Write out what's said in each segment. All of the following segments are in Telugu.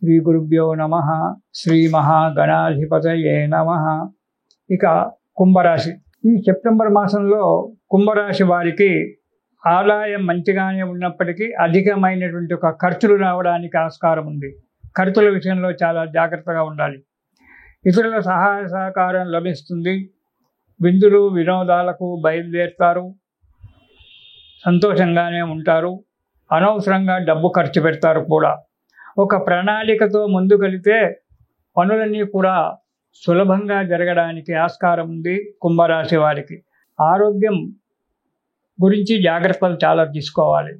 శ్రీ గురుభ్యో నమః. శ్రీ మహాగణాధిపతయే నమః. ఇక కుంభరాశి. ఈ సెప్టెంబర్ మాసంలో కుంభరాశి వారికి ఆదాయం మంచిగానే ఉన్నప్పటికీ అధికమైనటువంటి ఒక ఖర్చులు రావడానికి ఆస్కారం ఉంది. ఖర్చుల విషయంలో చాలా జాగ్రత్తగా ఉండాలి. ఇతరుల సహాయ సహకారం లభిస్తుంది. విందులు వినోదాలకు బయలుదేరుతారు. సంతోషంగానే ఉంటారు. అనవసరంగా డబ్బు ఖర్చు పెడతారు కూడా. ఒక ప్రణాళికతో ముందుకెళితే పనులన్నీ కూడా సులభంగా జరగడానికి ఆస్కారం ఉంది కుంభరాశి వారికి. ఆరోగ్యం గురించి జాగ్రత్తలు చాలా తీసుకోవాలి.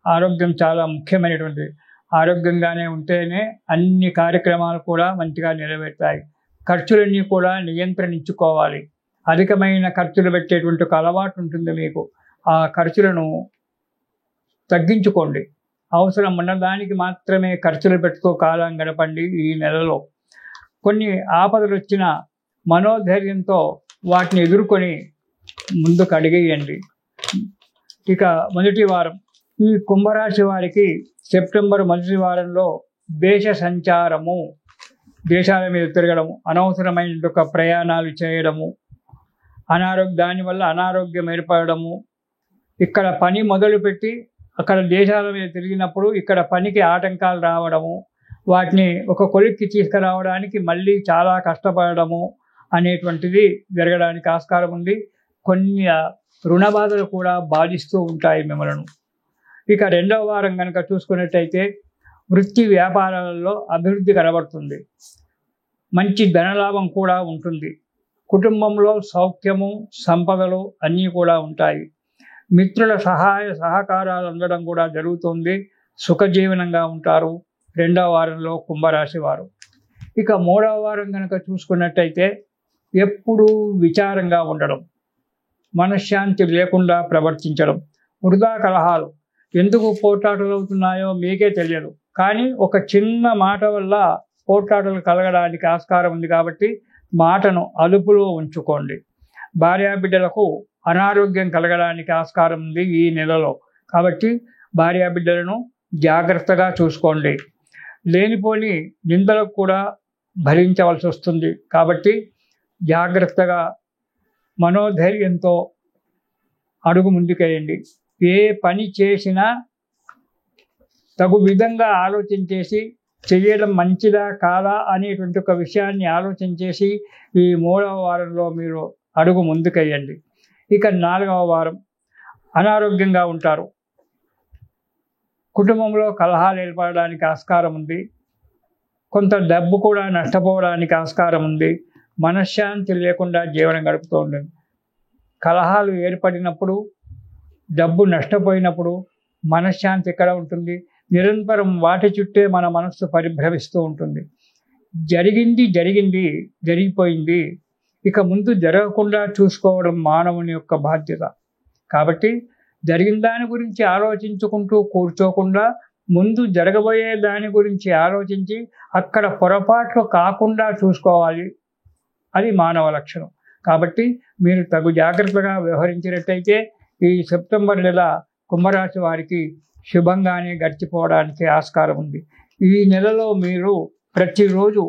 ఆరోగ్యం చాలా ముఖ్యమైనటువంటిది. ఆరోగ్యంగానే ఉంటేనే అన్ని కార్యక్రమాలు కూడా మంచిగా నెరవేరుతాయి. ఖర్చులన్నీ కూడా నియంత్రించుకోవాలి. అధికమైన ఖర్చులు పెట్టేటువంటి ఒక అలవాటు ఉంటుంది మీకు. ఆ ఖర్చులను తగ్గించుకోండి. అవసరం ఉన్నదానికి మాత్రమే ఖర్చులు పెట్టుకో కాలం గడపండి. ఈ నెలలో కొన్ని ఆపదలు వచ్చిన మనోధైర్యంతో వాటిని ఎదుర్కొని ముందుకు అడిగేయండి. ఇక మొదటి వారం ఈ కుంభరాశి వారికి సెప్టెంబర్ మొదటి వారంలో దేశ సంచారము, దేశాల మీద తిరగడము, అనవసరమైన ఒక ప్రయాణాలు చేయడము, దానివల్ల అనారోగ్యం ఏర్పడము, ఇక్కడ పని మొదలుపెట్టి అక్కడ దేశాల మీద తిరిగినప్పుడు ఇక్కడ పనికి ఆటంకాలు రావడము, వాటిని ఒక కొలిక్కి తీసుకురావడానికి మళ్ళీ చాలా కష్టపడము అనేటువంటిది జరగడానికి ఆస్కారం ఉంది. కొన్ని రుణ బాధలు కూడా బాధిస్తూ ఉంటాయి మిమ్మల్ని. ఇక రెండవ వారం కనుక చూసుకున్నట్టయితే వృత్తి వ్యాపారాలలో అభివృద్ధి కనబడుతుంది. మంచి ధనలాభం కూడా ఉంటుంది. కుటుంబంలో సౌఖ్యము, సంపదలు అన్నీ కూడా ఉంటాయి. మిత్రుల సహాయ సహకారాలు అందడం కూడా జరుగుతుంది. సుఖజీవనంగా ఉంటారు రెండవ వారంలో కుంభరాశి వారు. ఇక మూడవ వారం కనుక చూసుకున్నట్టయితే ఎప్పుడూ విచారంగా ఉండడం, మనశ్శాంతి లేకుండా ప్రవర్తించడం, వృధా కలహాలు, ఎందుకు పోట్లాటలు అవుతున్నాయో మీకే తెలియదు. కానీ ఒక చిన్న మాట వల్ల పోట్లాటలు కలగడానికి ఆస్కారం ఉంది కాబట్టి మాటను అదుపులో ఉంచుకోండి. భార్యాబిడ్డలకు అనారోగ్యం కలగడానికి ఆస్కారం ఉంది ఈ నెలలో. కాబట్టి భార్యాబిడ్డలను జాగ్రత్తగా చూసుకోండి. లేనిపోని నిందలకు కూడా భరించవలసి వస్తుంది. కాబట్టి జాగ్రత్తగా మనోధైర్యంతో అడుగు ముందుకేయండి. ఏ పని చేసినా తగు విధంగా ఆలోచించేసి చేయడం మంచిదా కాదా అనేటువంటి ఒక విషయాన్ని ఆలోచించేసి ఈ మూడవ వారంలో మీరు అడుగు ముందుకేయండి. ఇక నాలుగవ వారం అనారోగ్యంగా ఉంటారు. కుటుంబంలో కలహాలు ఏర్పడడానికి ఆస్కారం ఉంది. కొంత డబ్బు కూడా నష్టపోవడానికి ఆస్కారం ఉంది. మనశ్శాంతి లేకుండా జీవనం గడుపుతూ ఉంటుంది. కలహాలు ఏర్పడినప్పుడు, డబ్బు నష్టపోయినప్పుడు మనశ్శాంతి ఎక్కడ ఉంటుంది? నిరంతరం వాటి చుట్టే మన మనస్సు పరిభ్రమిస్తూ ఉంటుంది. జరిగిపోయింది, ఇక ముందు జరగకుండా చూసుకోవడం మానవుని యొక్క బాధ్యత. కాబట్టి జరిగిన దాని గురించి ఆలోచించుకుంటూ కూర్చోకుండా ముందు జరగబోయే దాని గురించి ఆలోచించి అక్కడ పొరపాట్లు కాకుండా చూసుకోవాలి. అది మానవ లక్షణం. కాబట్టి మీరు తగు జాగ్రత్తగా వ్యవహరించినట్టయితే ఈ సెప్టెంబర్ నెల కుంభరాశి వారికి శుభంగానే గడిచిపోవడానికి ఆస్కారం ఉంది. ఈ నెలలో మీరు ప్రతిరోజు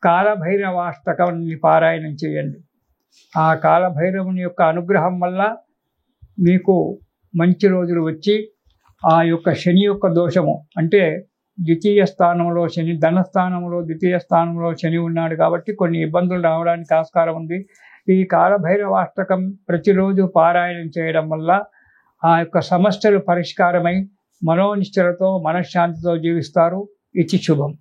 కాలభైరవాష్టకాన్ని పారాయణం చేయండి. ఆ కాలభైరవుని యొక్క అనుగ్రహం వల్ల మీకు మంచి రోజులు వచ్చి ఆ యొక్క శని యొక్క దోషము, అంటే ద్వితీయ స్థానంలో శని, ధనస్థానంలో ద్వితీయ స్థానంలో శని ఉన్నాడు కాబట్టి కొన్ని ఇబ్బందులు రావడానికి ఆస్కారం ఉంది. ఈ కాలభైరవాష్టకం ప్రతిరోజు పారాయణం చేయడం వల్ల ఆ యొక్క సమస్యలు పరిష్కారమై మనోనిశ్చలతో మనశ్శాంతితో జీవిస్తారు. ఇది శుభం.